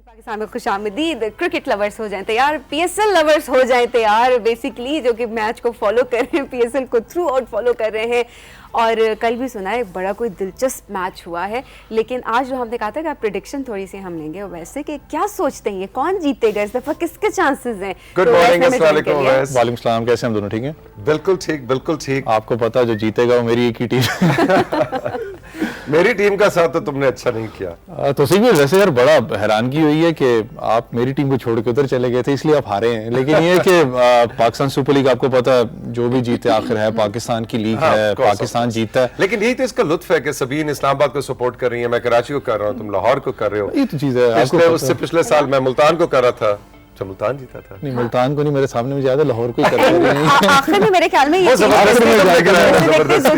पाकिस्तान में खुशामदीद। Cricket lovers हो जाएं तैयार, पीएसएल लवर्स हो जाएं तैयार, बेसिकली जो कि मैच को फॉलो कर रहे हैं, पीएसएल को थ्रू आउट फॉलो कर रहे हैं। और कल भी सुना है बड़ा कोई दिलचस्प मैच हुआ है, लेकिन आज जो हमने कहा था कि आप प्रेडिक्शन थोड़ी सी हम लेंगे वैसे कि क्या सोचते हैं, कौन जीतेगा इस दफा, किसके चांसेस हैं? गुड मॉर्निंग, अस्सलाम वालेकुम। वालेकुम सलाम, कैसे हम दोनों ठीक हैं? बिल्कुल ठीक, बिल्कुल ठीक। आपको पता जो जीतेगा वो मेरी एक ही टीम मेरी टीम का साथ तो तुमने अच्छा नहीं किया। तो सही भी वैसे यार बड़ा हैरानगी हुई है कि आप मेरी टीम को छोड़ के उधर चले गए थे, इसलिए आप हारे हैं। लेकिन ये कि पाकिस्तान सुपर लीग आपको पता है जो भी जीते आखिर है पाकिस्तान की लीग है, पाकिस्तान जीतता है। लेकिन यही तो इसका लुत्फ है कि सबीन इस्लामाबाद को सपोर्ट कर रही है, मैं कराची को कर रहा हूँ, तुम लाहौर को कर रहे हो। ये तो चीज है। उससे पिछले साल मैं मुल्तान को कर रहा था, मुल्तान जीता था। नहीं, मुल्तान को नहीं, मेरे सामने में ज्यादा लाहौर को ही कर रहे हैं। आखिर में मेरे ख्याल में ये जो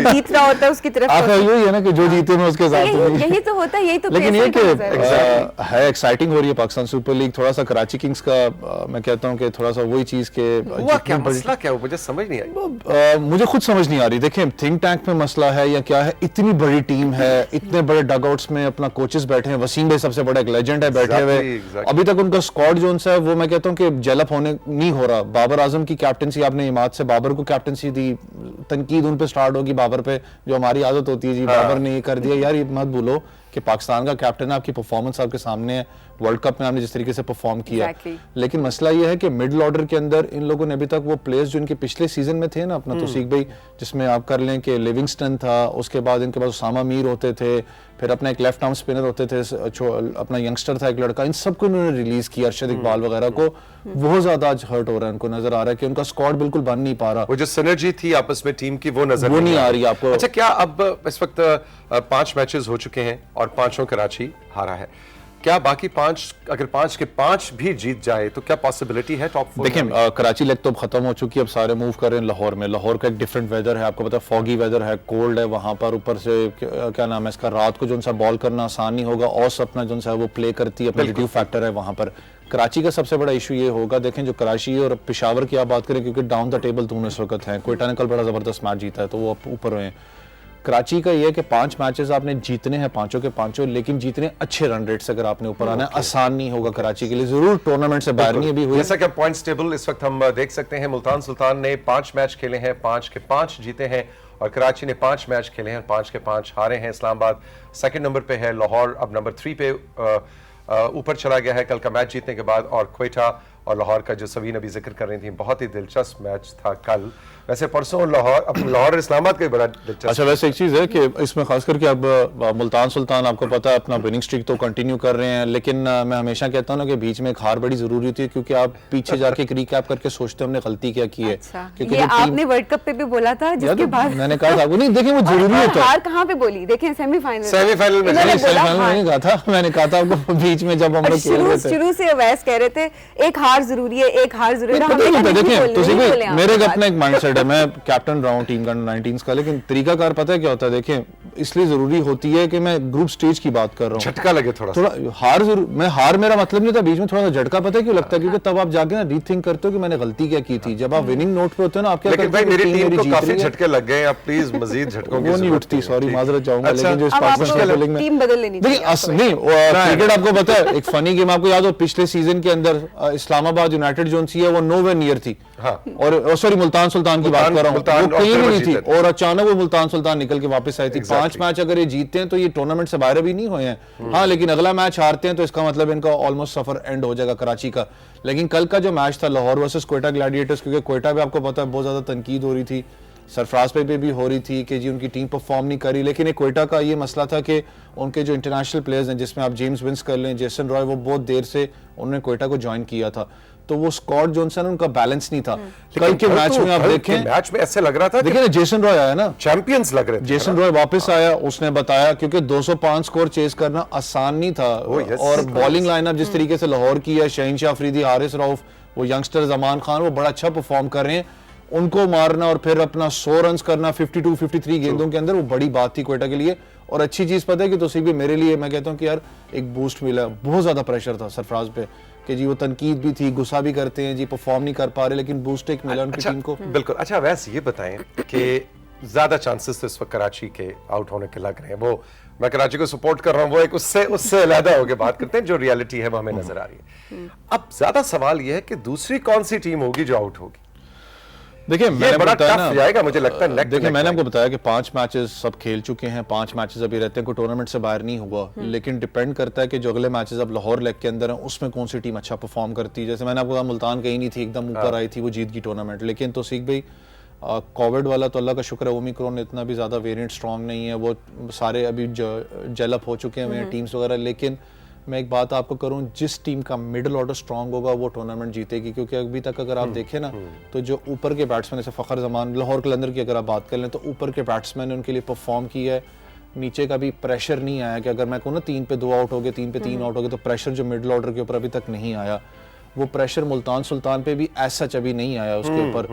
जीत रहा होता है उसकी तरफ आखिर यही है ना कि जो जीते मैं उसके साथ यही तो होता है, यही तो। लेकिन ये कि है एक्साइटिंग हो रही है पाकिस्तान सुपर लीग। थोड़ा सा कराची किंग्स का मैं कहता हूँ कि थोड़ा सा वही चीज के क्या मसला क्या है मुझे समझ नहीं आई। मुझे खुद समझ नहीं आ रही। देखें, थिंक टैंक में मसला है या क्या है? इतनी बड़ी टीम है, इतने बड़े डगआउट्स में अपना कोचेस बैठे हैं, वसीम भाई सबसे बड़ा एक लेजेंड है बैठे हुए। अभी तक उनका स्क्वाड जो है वो मैं कहता हूँ कि डेवलप होने नहीं हो रहा। बाबर आजम की कैप्टनसी, आपने इमाद से बाबर को कैप्टनसी दी, तनकीद उन पे स्टार्ट होगी बाबर पे, जो हमारी आदत होती है जी बाबर ने ये कर दिया। यार ये मत भूलो कि पाकिस्तान का कैप्टन है, आपकी परफॉर्मेंस आपके सामने है, वर्ल्ड कप में आपने जिस तरीके से परफॉर्म किया। लेकिन मसला ये है कि मिडिल ऑर्डर के अंदर इन लोगों ने अभी तक वो प्लेयर्स जो इनके पिछले सीजन में थे ना, अपना तौसीक भाई, जिसमें आप कर लें कि लिविंगस्टन था, उसके बाद इनके पास उसामा मीर होते थे, फिर अपना एक लेफ्ट आर्म स्पिनर होते थे, अपना यंगस्टर था एक लड़का, इन सबको इन्होंने रिलीज किया, अरशद इकबाल वगैरह को। बहुत ज्यादा आज हर्ट हो रहा है, उनको नजर आ रहा है कि उनका स्क्वाड बिल्कुल बन नहीं पा रहा। वो जो सिनर्जी थी आपस में टीम की वो नजर नहीं आ रही आपको। अच्छा, क्या अब इस वक्त 5 मैचेस हो चुके हैं और 5 कराची हारा है, क्या बाकी 5 अगर 5 के 5 भी जीत जाए तो क्या पॉसिबिलिटी है टॉप 4? देखिए, कराची लेग तो खत्म हो चुकी है, अब सारे मूव कर रहे हैं लाहौर में। लाहौर का एक डिफरेंट वेदर है, आपको पता है, फॉगी वेदर है, कोल्ड है वहां पर, ऊपर से क्या नाम है इसका, रात को जो सा बॉल करना आसान नहीं होगा, और अपना जो सा वो प्ले करती है, पॉजिटिव फैक्टर है वहां पर। कराची का सबसे बड़ा इशू ये होगा, देखें जो कराची और पेशावर की आप बात करें, क्योंकि डाउन द टेबल दोनों इस वक्त हैं, कोयटा ने कल बड़ा जबरदस्त मैच जीता है तो वो ऊपर हुए हैं। कराची का ये है कि 5 मैचेस आपने जीतने हैं, पांचों के पांचों, लेकिन जीतने अच्छे रन रेट से अगर आपने ऊपर आना है। आसान नहीं होगा कराची के लिए, जरूर टूर्नामेंट से बाहर नहीं अभी हुई। जैसा कि पॉइंट्स टेबल इस वक्त हम देख सकते हैं, मुल्तान सुल्तान ने 5 मैच खेले हैं, 5 के 5 जीते हैं, और कराची ने 5 मैच खेले हैं, 5 के 5 हारे हैं। इस्लामाबाद सेकंड नंबर पे है, लाहौर अब नंबर 3 पे ऊपर चला गया है कल का मैच जीतने के बाद, और क्वेटा और लाहौर का जो सवीन अभी जिक्र कर रही थी, बहुत ही दिलचस्प मैच था कल। वैसे परसों लाहौर इस्लामाबाद का बड़ा दिलचस्प। अच्छा, वैसे एक चीज है कि इसमें खास करके अब मुल्तान सुल्तान आपको पता है अपना विनिंग स्ट्रीक तो कंटिन्यू कर रहे हैं, लेकिन मैं हमेशा कहता हूँ ना कि बीच में एक हार बड़ी जरूरी होती है, क्योंकि आप पीछे जाके एक रिकैप करके सोचते हमने गलती क्या की है। क्योंकि ये आपने वर्ल्ड कप पे भी बोला था, जिसके बाद मैंने कहा था नहीं, देखिए वो जरूरी होता है। हार कहाँ पे बोली, देखें सेमीफाइनल में नहीं कहा था, मैंने कहा था आपको बीच में जब हम लोग खेल रहे थे, शुरू से अवैस कह रहे थे एक हार जरूरी है, एक हार जरूरी है। देखिए तो मेरे अपना एक माइंडसेट है, मैं कैप्टन रहा हूं टीम का 19 का, लेकिन तरीकाकार पता है क्या होता है? देखें, इसलिए जरूरी होती है कि मैं ग्रुप स्टेज की बात कर रहा हूं। झटका लगे थोड़ा हार जरूर, मैं हार मेरा मतलब नहीं था, बीच में थोड़ा सा झटका पता है क्यों लगता है? क्योंकि तब आप जाके ना रीथिंक करते हो कि मैंने गलती क्या की थी। जब आप विनिंग नोट पे होते हो ना, आप क्या करते हो? मेरी टीम को काफी झटके लग गए, आप प्लीज मजीद झटकों की वो नहीं उठती, सॉरी माजरत चाहूंगा, लेकिन जो टीम बदल लेनी चाहिए। नहीं, क्रिकेट आपको पता है एक फनी गेम, आपको याद हो पिछले सीजन के अंदर इस्लामाबाद यूनाइटेड जो सी है वो नोवेयर नियर थी, और सॉरी मुल्तान सुल्तान की बात कर रहा हूं, वो कहीं भी नहीं थी, और अचानक वो मुल्तान सुल्तान निकल के वापस आई थी। 5 मैच अगर ये जीतते हैं तो ये टूर्नामेंट से बाहर भी नहीं हुए हैं। हाँ, लेकिन अगला मैच हारते हैं तो इसका मतलब इनका ऑलमोस्ट सफर एंड हो जाएगा कराची का। लेकिन कल का जो मैच था लाहौर वर्सेस क्वेटा ग्लैडिएटर्स, क्योंकि क्वेटा भी आपको पता है बहुत ज्यादा तनकीद हो रही थी, सरफराज पे भी हो रही थी कि जी उनकी टीम परफॉर्म नहीं करी, लेकिन एक क्वेटा का ये मसला था कि उनके जो इंटरनेशनल प्लेयर्स हैं, जिसमें आप जेम्स विंस कर लें, जेसन रॉय, वो बहुत देर से उन्होंने क्वेटा को ज्वाइन किया था, तो वो स्क्वाड जो उनका बैलेंस नहीं था। कल के मैच में आप देखें, मैच में ऐसे लग रहा था, देखिए ना जेसन रॉय आया ना, चैंपियंस लग रहे थे। जेसन रॉय वापस आया, उसने बताया क्योंकि 205 स्कोर चेस करना आसान नहीं था, और बॉलिंग लाइनअप जिस तरीके से लाहौर की है, शहीनशाह अफरीदी, हारिस रऊफ, वो यंगस्टर जमान खान, वो बड़ा अच्छा परफॉर्म कर रहे हैं। उनको मारना और फिर अपना 100 रन करना 52-53 गेंदों के अंदर, वो बड़ी बात थी क्वेटा के लिए। और अच्छी चीज पता है कि तो भी मेरे लिए मैं कहता हूँ कि यार एक बूस्ट मिला। बहुत ज्यादा प्रेशर था सरफराज पे कि जी वो तनकीद भी थी, गुस्सा भी करते हैं जी, परफॉर्म नहीं कर पा रहे, लेकिन बूस्ट एक मिला उनकी टीम को। बिल्कुल। अच्छा, वैसे ये बताएं कि ज्यादा चांसेस तो इस वक्त कराची के आउट होने के लग रहे हैं, वो मैं कराची को सपोर्ट कर रहा हूं, वो एक उससे अलहदा होकर बात करते हैं, जो रियलिटी है वो हमें नजर आ रही है। अब ज्यादा सवाल यह है कि दूसरी कौन सी टीम होगी जो आउट होगी। देखिए मैंने बड़ा बताया टफ जाएगा मुझे लगता है। देखिए मैंने आपको बताया कि 5 मैचेस सब खेल चुके हैं, 5 मैचेस अभी रहते हैं, कोई टूर्नामेंट से बाहर नहीं हुआ, लेकिन डिपेंड करता है कि जो अगले मैचेस अब लाहौर लेग के अंदर हैं उसमें कौन सी टीम अच्छा परफॉर्म करती है। जैसे मैंने आपको कहा मुल्तान कहीं नहीं थी, एकदम ऊपर आई थी, वो जीत गई टूर्नामेंट। लेकिन तो सीख भाई कोविड वाला तो अल्लाह का शुक्र है ओमिक्रॉन इतना भी ज़्यादा वेरिएंट स्ट्रॉन्ग नहीं है, वो सारे अभी जेलअप हो चुके हैं टीम्स वगैरह। लेकिन मैं एक बात आपको करूं, जिस टीम का मिडिल ऑर्डर स्ट्रांग होगा वो टूर्नामेंट जीतेगी, क्योंकि अभी तक अगर आप देखें ना तो जो ऊपर के बैट्समैन जैसे फ़खर जमान, लाहौर कलंदर की अगर आप बात कर लें तो ऊपर के बैट्समैन ने उनके लिए परफॉर्म किया है, नीचे का भी प्रेशर नहीं आया कि अगर मैं कहूँ ना 3 पे 2 आउट हो गए, 3 पे 3 आउट हो गए, तो प्रेशर जो मिडिल ऑर्डर के ऊपर अभी तक नहीं आया, वो प्रेशर मुल्तान सुल्तान पे भी ऐसा अभी नहीं आया उसके ऊपर।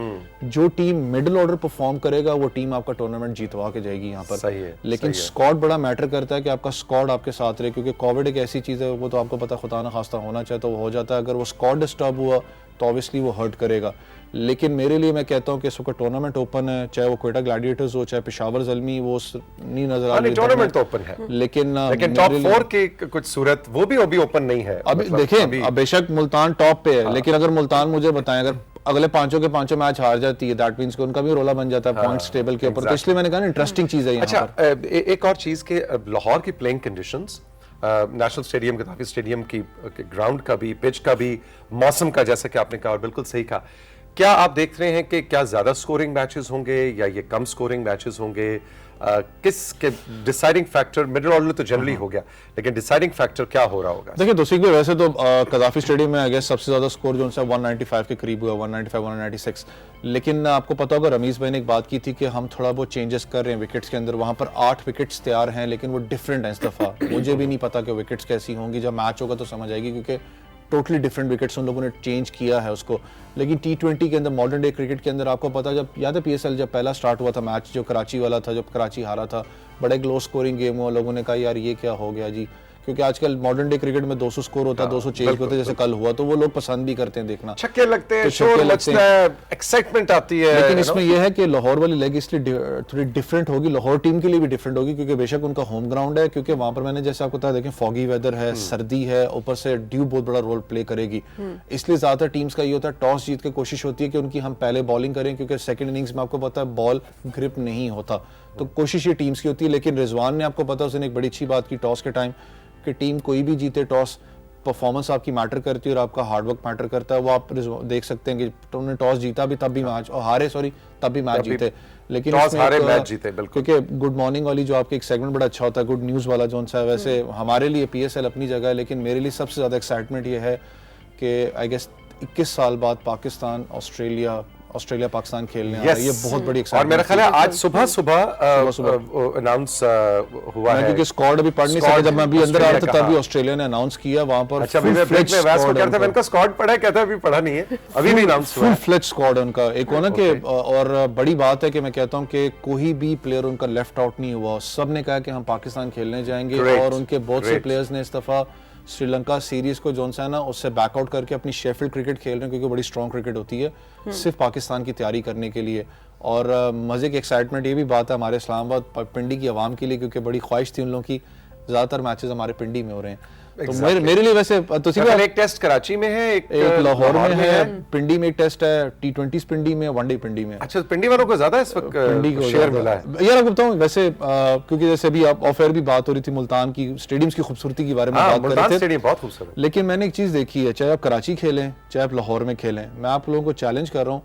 जो टीम मिडिल ऑर्डर परफॉर्म करेगा वो टीम आपका टूर्नामेंट जीतवा के जाएगी यहाँ पर। सही है, लेकिन स्क्वाड बड़ा मैटर करता है कि आपका स्क्वाड आपके साथ रहे, क्योंकि कोविड एक ऐसी चीज़ है, वो तो आपको पता खुदा ना खास्ता होना चाहे तो वो हो जाता है। अगर वो स्क्वाड डिस्टर्ब हुआ तो ऑब्वियसली वो हर्ट करेगा। लेकिन मेरे लिए मैं कहता हूँ कि इस वक्त टूर्नामेंट ओपन है, चाहे वो कोयटा ग्लैडिएटर्स हो चाहे पेशावर ज़ल्मी, वो नहीं नजर आ रही टूर्नामेंट तो ओपन है, लेकिन टॉप 4 की कुछ सूरत वो भी अभी ओपन नहीं है। अभी देखिए अब बेशक मुल्तान टॉप पे है, लेकिन अगर मुल्तान मुझे बताएं अगर अगले 5 के 5 मैच हार जाती है, दैट मींस कि उनका भी रोला बन जाता है पॉइंट्स टेबल के ऊपर। तो इसलिए मैंने कहा ना इंटरेस्टिंग चीज है यहाँ पर। अच्छा, एक और चीज के लाहौर की playing conditions, national stadium, Gaddafi stadium की ग्राउंड का भी, पिच का भी, मौसम का, जैसा कि आपने कहा और बिल्कुल सही कहा, क्या आप देख रहे हैं कि क्या ज्यादा स्कोरिंग मैचेस होंगे या ये कम स्कोरिंग मैचेस होंगे? किस के डिसाइडिंग फैक्टर, मिडिल ऑर्डर तो जनरली हो गया, लेकिन डिसाइडिंग फैक्टर क्या हो रहा होगा? देखिए दोस्त भाई, वैसे तो गद्दाफी स्टेडियम में आई गेस सबसे ज्यादा स्कोर जो है 195 के करीब हुआ, 195 196। लेकिन आपको पता होगा रमीज भाई ने एक बात की थी कि हम थोड़ा बहुत चेंजेस कर रहे हैं विकेट्स के अंदर। वहां पर 8 विकेट्स तैयार हैं, लेकिन वो डिफरेंट है इस दफा। मुझे भी नहीं पता कि विकेट्स कैसी होंगी, जब मैच होगा तो समझ आएगी, क्योंकि टोटली डिफरेंट विकेट्स उन लोगों ने चेंज किया है उसको। लेकिन T20 के अंदर, मॉडर्न डे क्रिकेट के अंदर आपको पता, जब याद है PSL जब पहला स्टार्ट हुआ था मैच, जो कराची वाला था, जब कराची हारा था, बड़ा एक लो स्कोरिंग गेम हुआ, लोगों ने कहा यार ये क्या हो गया जी, क्योंकि आजकल मॉडर्न डे क्रिकेट में 200 स्कोर होता है, 200 चेज होते हैं, जैसे कल हुआ, तो वो लोग पसंद भी करते हैं देखना, छक्के लगते हैं, शोर लगता है, एक्साइटमेंट आती है। लेकिन इसमें यह है कि लाहौर वाली लेग इसलिए थोड़ी डिफरेंट होगी, लाहौर टीम के लिए भी डिफरेंट होगी, क्योंकि बेशक उनका होम ग्राउंड है, क्योंकि वहां पर मैंने जैसे आपको बताया, देखें फॉगी वेदर है, सर्दी है, ऊपर से ड्यू बहुत बड़ा रोल प्ले करेगी। इसलिए ज्यादातर टीम्स का ये होता है टॉस जीत के कोशिश होती है कि उनकी हम पहले बॉलिंग करें, क्योंकि सेकंड इनिंग्स में आपको पता है बॉल ग्रिप नहीं होता, तो कोशिश ये टीम्स की होती है। लेकिन रिजवान ने आपको पता, उसने एक बड़ी अच्छी बात की टॉस के टाइम कि टीम कोई भी जीते, टॉस परफॉर्मेंस आपकी मैटर करती है और आपका हार्डवर्क मैटर करता है। वो आप देख सकते हैं कि उन्होंने टॉस जीता भी तब भी मैच, और हारे तब भी मैच जीते, लेकिन टॉस हारे मैच जीते, बिल्कुल। क्योंकि गुड मॉर्निंग वाली जो आपके एक सेगमेंट बड़ा अच्छा होता है, गुड न्यूज़ वाला जो है, वैसे हमारे लिए PSL अपनी जगह है, लेकिन मेरे लिए सबसे ज़्यादा एक्साइटमेंट ये है कि आई गेस 21 साल बाद पाकिस्तान ऑस्ट्रेलिया पाकिस्तान खेलने आ रहा है, ये बहुत बड़ी एक्साइटमेंट। और मेरा ख्याल है आज सुबह अनाउंस हुआ है, क्योंकि स्क्वाड अभी पढ़ नहीं सका, जब मैं अभी अंदर आ रहा था तभी ऑस्ट्रेलिया ने अनाउंस किया वहां पर। अच्छा, मैं ब्रेक में वैस को कहता है मैंने स्क्वाड पढ़ा है, कहता है अभी पढ़ा नहीं है, अभी भी अनाउंस हुआ है, फुल फ्लेज स्क्वाड उनका एक होना कि, और बड़ी बात है कि मैं कहता हूं कि कोई भी प्लेयर उनका लेफ्ट आउट नहीं हुआ, सब ने कहा कि हम पाकिस्तान खेलने जाएंगे, और उनके बहुत से प्लेयर्स ने इस दफा श्रीलंका सीरीज को जोन सा है ना उससे बैकआउट करके अपनी शेफील्ड क्रिकेट खेल रहे हैं, क्योंकि बड़ी स्ट्रॉन्ग क्रिकेट होती है सिर्फ पाकिस्तान की तैयारी करने के लिए। और मजे की एक्साइटमेंट ये भी बात है हमारे इस्लामाबाद पिंडी की आवाम के लिए, क्योंकि बड़ी ख्वाहिश थी उन लोगों की, ज्यादातर मैचेस हमारे पिंडी में हो रहे हैं। तो मेरे लिए वैसे तो एक टेस्ट कराची में है, एक लाहौर में है, पिंडी में एक टेस्ट है, T20 पिंडी में, वनडे पिंडी में। अच्छा, पिंडी वालों को ज्यादा इस वक्त पिंडी को शेयर मिला है। यार आपको बताऊं वैसे, क्योंकि जैसे अभी आप ऑफ एयर भी बात हो रही थी मुल्तान की स्टेडियम्स की खूबसूरती के बारे में बात कर रहे थे, स्टेडियम बहुत खूबसूरत। लेकिन मैंने एक चीज देखी है, चाहे आप कराची खेलें चाहे आप लाहौर में खेलें, मैं आप लोगों को चैलेंज कर रहा हूँ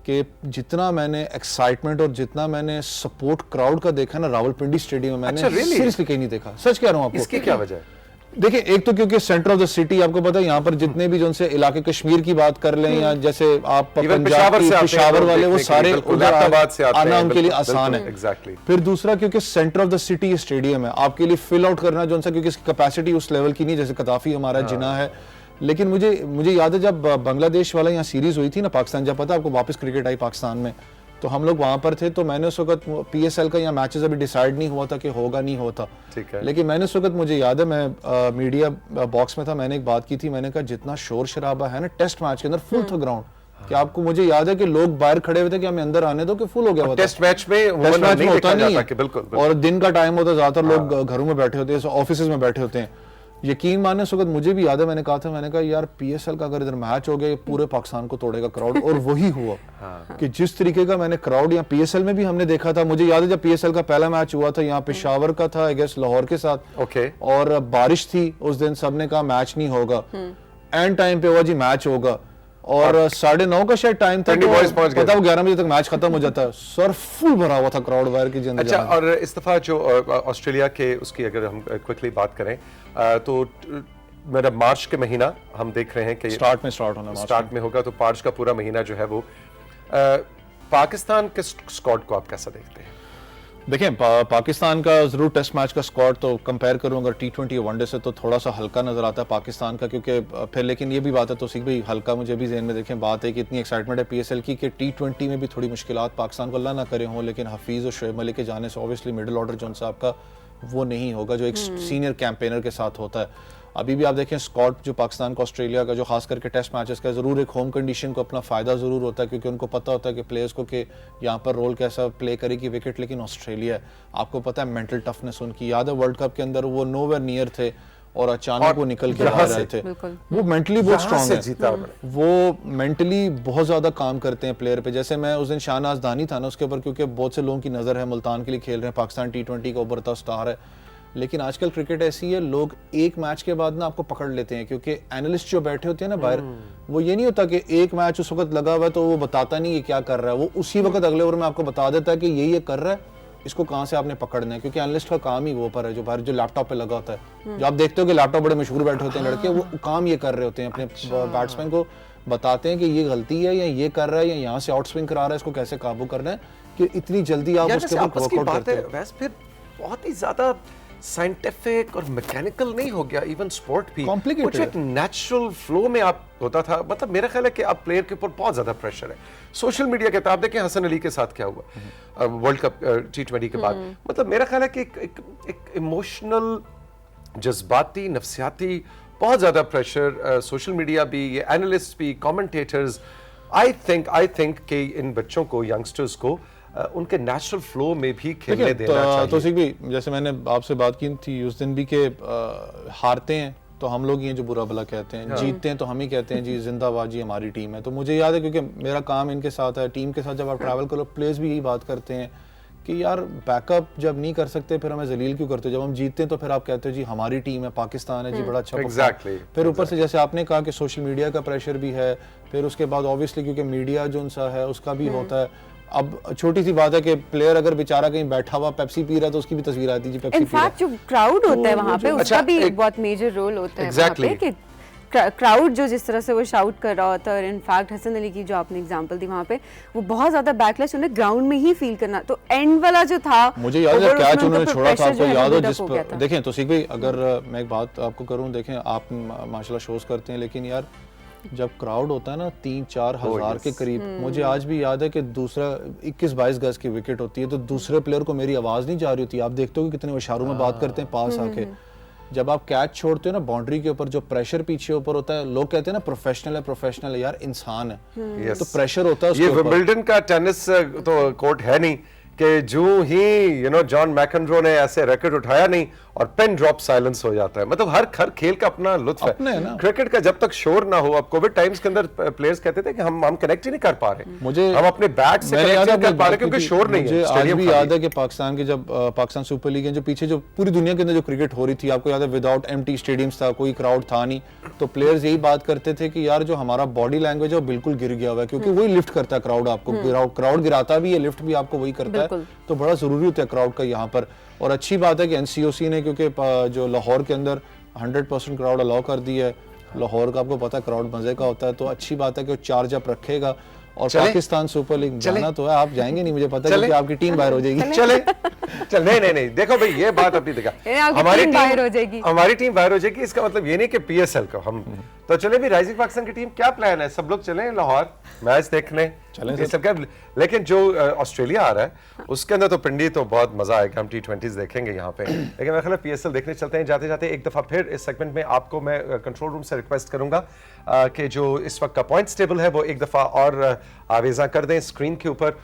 कि जितना मैंने एक्साइटमेंट और जितना मैंने सपोर्ट क्राउड का देखा ना रावलपिंडी स्टेडियम में, मैंने सीरियसली कहीं नहीं देखा, सच कह रहा हूँ आपको। इसकी क्या वजह है? देखिए, एक तो क्योंकि सेंटर ऑफ द सिटी आपको पता है, यहाँ पर जितने भी जो से इलाके कश्मीर की बात कर लें, या जैसे आप पंजाब की पेशावर वाले, वो सारे आना उनके लिए आसान है। एग्जैक्टली। फिर दूसरा, क्योंकि centre of the city stadium है, आपके लिए फिल आउट करना जो सा, क्योंकि इसकी कैपेसिटी उस लेवल की नहीं जैसे गद्दाफी हमारा जिना है। लेकिन मुझे याद है जब बांग्लादेश वाला यहाँ सीरीज हुई थी ना पाकिस्तान, जब पता आपको वापस क्रिकेट आई पाकिस्तान में, तो हम लोग वहां पर थे, तो मैंने उस वक्त PSL का यहाँ मैचेस अभी डिसाइड नहीं हुआ था कि होगा नहीं होता, ठीक है, लेकिन मैंने उस वक्त, मुझे याद है मैं मीडिया बॉक्स में था, मैंने एक बात की थी, मैंने कहा जितना शोर शराबा है ना टेस्ट मैच के अंदर, फुल था ग्राउंड, कि आपको, मुझे याद है कि लोग बाहर खड़े हुए थे कि हमें अंदर आने दो, कि फुल हो गया हुआ था। टेस्ट मैच में होता नहीं है, बिल्कुल। और दिन का टाइम होता है, ज्यादातर लोग घरों में बैठे होते हैं, ऑफिस में बैठे होते हैं। यकीन माने उस वक्त मुझे भी याद है, मैंने कहा यार पीएसएल का अगर इधर मैच हो गया, ये पूरे पाकिस्तान को तोड़ेगा क्राउड, और वही हुआ। कि जिस तरीके का मैंने क्राउड यहाँ पीएसएल में भी हमने देखा था, मुझे याद है जब पीएसएल का पहला मैच हुआ था यहाँ पेशावर का था, आई गेस लाहौर के साथ, और बारिश थी उस दिन, सबने कहा मैच नहीं होगा, एंड टाइम पे हुआ जी मैच होगा, और 9:30 का शायद टाइम था, पता वो 11 बजे तक मैच खत्म हो जाता है, सर फुल भरा हुआ था क्राउड बाहर की जिंदगी। अच्छा, और इस दफा जो ऑस्ट्रेलिया के उसकी अगर हम क्विकली बात करें तो मेरा मार्च के महीना हम देख रहे हैं कि स्टार्ट में होगा, तो मार्च का पूरा महीना जो है वो पाकिस्तान के स्क्वाड को आप कैसा देखते हैं? देखें, पाकिस्तान का जरूर टेस्ट मैच का स्क्वाड तो कंपेयर करूं अगर टी20 या वनडे से तो थोड़ा सा हल्का नजर आता है पाकिस्तान का, क्योंकि फिर लेकिन ये भी बात है तो सीख भाई हल्का मुझे भी ज़हन में देखें बात है कि इतनी एक्साइटमेंट है पीएसएल की कि टी20 में भी थोड़ी मुश्किलात पाकिस्तान को अल्लाह ना करे हों, लेकिन हफीज़ और शोएब मलिक के जाने से ऑब्वियसली मिडिल ऑर्डर जो साहब का वो नहीं होगा जो एक सीनियर कैंपेनर के साथ होता है। अभी भी आप देखें स्कॉट जो पाकिस्तान का ऑस्ट्रेलिया का जो खास करके टेस्ट मैचेस का जरूर एक होम कंडीशन को अपना फायदा जरूर होता है, क्योंकि उनको पता होता है कि प्लेयर्स को कि यहाँ पर रोल कैसा प्ले करेगी विकेट, लेकिन ऑस्ट्रेलिया है, आपको पता है मेंटल टफनेस उनकी, याद है वर्ल्ड कप के अंदर वो नोवेयर नियर थे और अचानक वो निकल के आ रहे थे। वो मेंटली बहुत स्ट्रांग है, वो मेंटली बहुत ज्यादा काम करते हैं प्लेयर पे। जैसे मैं उस दिन शाहनाज दानी था ना उसके ऊपर, क्योंकि बहुत से लोगों की नजर है मुल्तान के लिए खेल रहे हैं, पाकिस्तान टी20 का उभरता स्टार है, लेकिन आजकल क्रिकेट ऐसी है लोग एक मैच के बाद ना आपको पकड़ लेते हैं, क्योंकि एनालिस्ट जो बैठे होते हैं ना बाहर, वो ये नहीं होता कि एक मैच उस वक्त लगा हुआ है तो वो बताता नहीं ये क्या कर रहा है, वो उसी वक्त अगले ओवर में आपको बता देता है कि ये कर रहा है, इसको कहाँ से आपने पकड़ना है, क्योंकि एनालिस्ट का काम ही वो पर है जो बाहर जो लैपटॉप पे लगा होता है, जो आप देखते हो कि लैपटॉप बड़े मशहूर बैठे होते हैं लड़के, वो काम ये कर रहे होते हैं, अपने बैट्समैन को बताते हैं कि ये गलती है या ये कर रहा है या यहाँ से आउट स्विंग करा रहा है, इसको कैसे काबू करना है, कि इतनी जल्दी आप उसके ऊपर वर्कआउट करते हैं। वैसे फिर बहुत ही ज्यादा साइंटिफिक और मैकेनिकल नहीं हो गया, इवन स्पोर्ट भी कुछ एक नेचुरल फ्लो में आप होता था। मतलब मेरा ख्याल है कि अब प्लेयर के ऊपर बहुत ज्यादा प्रेशर है सोशल मीडिया के। आप देखें हसन अली के साथ क्या हुआ वर्ल्ड कप टी20 के बाद, मतलब मेरा ख्याल है कि एक इमोशनल जज्बाती नफ्सियाती बहुत ज्यादा प्रेशर सोशल मीडिया भी, ये एनालिस्ट भी, कमेंटेटर्स, आई थिंक कि इन बच्चों को, यंगस्टर्स को उनके नेचुरल फ्लो में भी खेलने देना चाहिए। तो सिख भी जैसे मैंने आपसे बात की थी उस दिन भी कि हारते हैं तो हम लोग ये जो बुरा भला कहते हैं, जीतते हैं तो हम ही कहते हैं जी जिंदाबाद जी हमारी टीम है। तो मुझे याद है क्योंकि मेरा काम इनके साथ है, टीम के साथ जब आप ट्रैवल करो प्लेयर्स भी यही बात करते हैं कि यार बैकअप जब नहीं कर सकते फिर हमें जलील क्यों करते हो, जब हम जीतते हैं तो फिर आप कहते हो जी हमारी टीम है, पाकिस्तान है जी बड़ा अच्छा। फिर ऊपर से जैसे आपने कहा कि सोशल मीडिया का प्रेशर भी है, फिर उसके बाद ऑब्वियसली क्योंकि मीडिया जो सा है उसका भी होता है। अब छोटी सी बात है कि प्लेयर अगर बेचारा कहीं बैठा हुआ पेप्सी पी रहा है तो उसकी भी तस्वीर आती है जी पेप्सी पी रहा है। इनफैक्ट जो क्राउड होता है वहाँ पे उसका भी बहुत मेजर रोल होता है वहाँ पे कि क्राउड जो जिस तरह से वो शाउट कर रहा होता है। और इनफैक्ट हसन अली की जो आपने एग्जांपल दी वहाँ पे वो बहुत ज्यादा बैकलैश उन्हें ग्राउंड में ही फील करना। तो एंड वाला जो था मुझे याद है कैच उन्होंने छोड़ा था, आपको याद हो जिस देखें तो सीख भाई अगर मैं एक बात आपको करूँ, देखें आप माशाल्लाह शोज करते हैं लेकिन यार जब क्राउड होता है ना 3-4 हजार के करीब, मुझे आज भी याद है कि दूसरा 21-22 गज की विकेट होती है तो दूसरे प्लेयर को मेरी आवाज नहीं जा रही होती। आप देखते हो कि कितने इशारों में बात करते हैं पास आके। जब आप कैच छोड़ते हो ना बाउंड्री के ऊपर जो प्रेशर पीछे ऊपर होता है, लोग कहते हैं ना प्रोफेशनल है यार, इंसान है तो प्रेशर होता है। ये विंबलडन का टेनिस तो कोर्ट है नहीं कि जो ही जॉन मैकेनरो ने ऐसे रैकेट उठाया नहीं और पेन ड्रॉप साइलेंस हो जाता है। मतलब हर खेल का अपना लुत्फ है। क्रिकेट का जब तक शोर ना हो, अब कोविड टाइम्स के अंदर प्लेयर्स कहते थे कि हम कनेक्ट ही नहीं कर पा रहे, हम अपने बैट से कनेक्ट नहीं कर पा रहे क्योंकि शोर नहीं है। आज भी याद है कि पाकिस्तान की जब पाकिस्तान सुपर लीग जो पीछे जो पूरी दुनिया के अंदर जो क्रिकेट हो रही थी, आपको याद है विदाउट एम्प्टी स्टेडियम्स था, कोई क्राउड था नहीं, तो प्लेयर्स यही बात करते थे कि यार जो हमारा बॉडी लैंग्वेज है वो बिल्कुल गिर गया हुआ है, क्योंकि वही लिफ्ट करता है क्राउड आपको, क्राउड गिराता भी है, लिफ्ट भी आपको वही करता है। तो बड़ा जरूरी होता है क्राउड का यहाँ पर। और अच्छी बात है कि एनसीओसी ने क्योंकि जो लाहौर के अंदर 100% क्राउड अलाउ कर दी है, लाहौर का आपको पता है क्राउड मजे का होता है, तो अच्छी बात है कि वो चार्ज अप रखेगा। और पाकिस्तान सुपर लीग जाना तो है, आप जाएंगे नहीं मुझे पता है क्योंकि आपकी टीम बाहर हो जाएगी। चल नहीं देखो भाई ये बात अपनी देखा, हमारी टीम बाहर हो जाएगी, इसका मतलब ये नहीं कि पीएसएल को हम तो चले भी राइजिंग पाकिस्तान की टीम, क्या प्लान है? सब लोग चलें लाहौर मैच देखने, चलें ये सब क्या, लेकिन जो ऑस्ट्रेलिया आ रहा है उसके अंदर तो पिंडी तो बहुत मजा आएगा, हम T20s देखेंगे यहाँ पे। लेकिन मेरा ख्याल है PSL देखने चलते हैं। जाते जाते एक दफा फिर इस सेगमेंट में आपको मैं कंट्रोल रूम से रिक्वेस्ट करूंगा कि जो इस वक्त का पॉइंट्स टेबल है वो एक दफा और आवेजा कर दें स्क्रीन के ऊपर,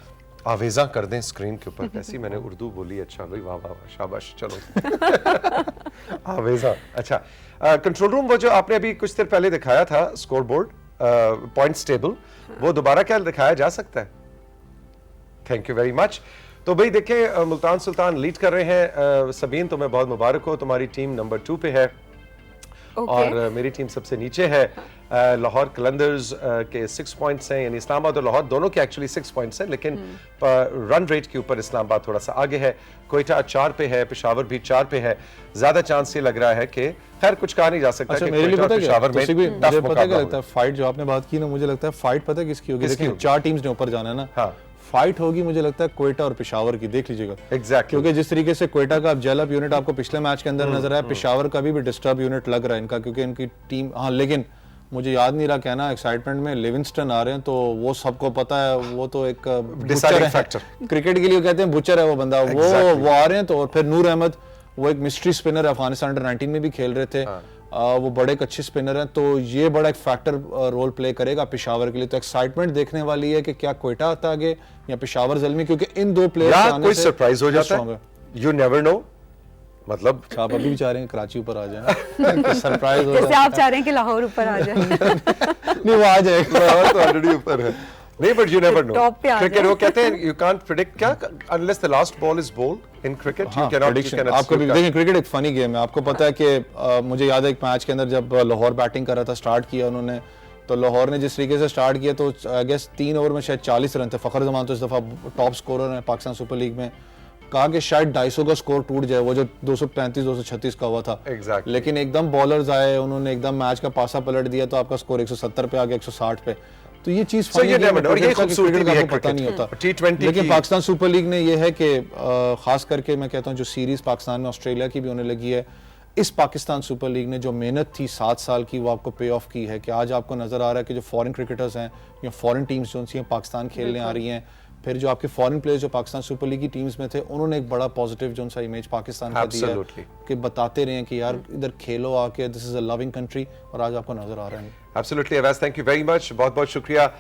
आवेजा कर दें स्क्रीन के ऊपर। कैसी मैंने उर्दू बोली, अच्छा भाई, वाह वाह वाह, शाबाश, चलो आवेजा। अच्छा, कंट्रोल रूम, वो जो आपने अभी कुछ देर पहले दिखाया था स्कोर बोर्ड, पॉइंट्स टेबल, वो दोबारा क्या दिखाया जा सकता है? Thank you very much. तो भाई देखें, मुल्तान सुल्तान लीड कर रहे हैं। सबीन, तुम्हें बहुत मुबारक हो, तुम्हारी टीम नंबर 2 पे है। और मेरी टीम सबसे नीचे है। लाहौर कलंदर्स के 6 पॉइंट्स हैं, यानी इस्लामाबाद और लाहौर दोनों के एक्चुअली 6 पॉइंट्स हैं, लेकिन रन रेट के ऊपर इस्लामाबाद थोड़ा सा आगे है। कोयटा 4 पे है, पेशावर भी 4 पे है। ज्यादा चांस ये लग रहा है कि खैर कुछ कहा नहीं जा सकता। अच्छा, कि मेरे लिए कोयटा पता और है पेशावर में मुझे टफ पता है क्या मुकाबला लगता है, फाइट जो आपने बात की ना, मुझे लगता है फाइट पता है किसकी होगी? देखिए 4 टीम्स ने ऊपर जाना है ना, हाँ। फाइट होगी मुझे लगता है कोयटा और पेशावर की, देख लीजिएगा। एग्जैक्टली, क्योंकि जिस तरीके से कोयटा का जेलअप यूनिट आपको पिछले मैच के अंदर नजर आया, पेशावर का भी डिस्टर्ब यूनिट लग रहा है इनका, क्योंकि इनकी टीम, हाँ, लेकिन मुझे याद नहीं रहा कहना, एक्साइटमेंट में लिविंगस्टन आ रहे हैं, तो वो सबको पता है, वो तो एक डिसाइडिंग फैक्टर क्रिकेट के लिए कहते हैं, बुचर है वो बंदा, वो आ रहे हैं। तो और फिर नूर अहमद, वो एक मिस्ट्री स्पिनर, अफगानिस्तान अंडर 19 में भी खेल रहे थे। वो बड़े एक अच्छे स्पिनर हैं, तो ये बड़ा एक फैक्टर रोल प्ले करेगा पेशावर के लिए। तो एक्साइटमेंट देखने वाली है कि क्या कोयटा आता आगे या पेशावर जल्दी, क्योंकि इन दो प्लेयर्स कोई सरप्राइज हो जाता है, यू नेवर नो। मतलब आप अभी भी चाह रहे हैं कराची ऊपर आ जाए, सरप्राइज हो जैसे आप चाह रहे हैं कि लाहौर ऊपर आ जाए। नहीं, वो आ जाएगा, लाहौर तो ऑलरेडी ऊपर है। नहीं, but you never know. Top पे आ क्रिकेट वो कहते हैं, यू कांट प्रेडिक्ट, क्या, unless the last ball is bowled in cricket, you can not. आपको भी देखिए, क्रिकेट एक फनी गेम है। आपको पता है कि मुझे याद है एक मैच के अंदर जब लाहौर बैटिंग कर रहा था, स्टार्ट किया उन्होंने, तो लाहौर ने जिस तरीके से स्टार्ट किया, तो आई गेस 3 ओवर में शायद 40 रन थे। फखर जमान तो इस दफा टॉप स्कोरर है पाकिस्तान सुपर लीग में। कहा कि शायद 250 का स्कोर टूट जाए, वो जो 235-236 का हुआ था। Exactly. लेकिन एकदम बॉलर्स आए, उन्होंने एकदम मैच का पासा पलट दिया, तो आपका स्कोर 170 पे आ गया, 160 पे। तो ये चीज और ये खूबसूरती भी है, पता नहीं होता। T20 लेकिन पाकिस्तान सुपर लीग ने ये है कि खास करके मैं कहता हूँ, जो सीरीज पाकिस्तान में ऑस्ट्रेलिया की भी होने लगी है, इस पाकिस्तान सुपर लीग ने जो मेहनत थी 7 साल की, वो आपको पे ऑफ की है। कि आज आपको नजर आ रहा है कि जो फॉरेन क्रिकेटर्स हैं या फॉरेन टीम्स जो सी पाकिस्तान खेलने आ रही हैं, फिर जो आपके फॉरेन प्लेयर्स जो पाकिस्तान सुपर लीग की टीम्स में थे, उन्होंने एक बड़ा पॉजिटिव जो सा इमेज पाकिस्तान का दिया है, कि बताते रहे कि यार इधर खेलो आके, this is a loving country, और आज आपको नजर आ रहा है। Absolutely Awais, thank you very much, बहुत बहुत शुक्रिया।